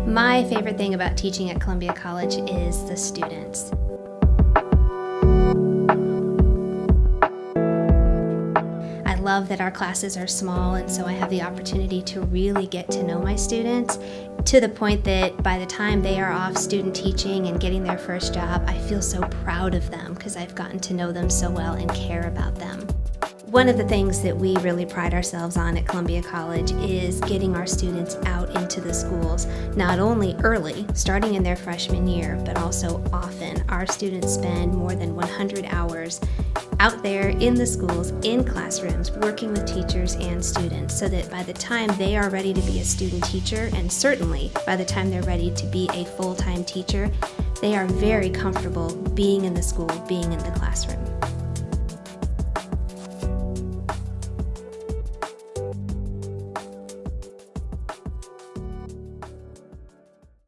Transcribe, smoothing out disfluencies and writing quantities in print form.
My favorite thing about teaching at Columbia College is the students. I love that our classes are small, and so I have the opportunity to really get to know my students to the point that by the time they are off student teaching and getting their first job, I feel so proud of them because I've gotten to know them so well and care about them. One of the things that we really pride ourselves on at Columbia College is getting our students out into the schools, not only early, starting in their freshman year, but also often. Our students spend more than 100 hours out there in the schools, in classrooms, working with teachers and students, so that by the time they are ready to be a student teacher, and certainly by the time they're ready to be a full-time teacher, they are very comfortable being in the school, being in the classroom.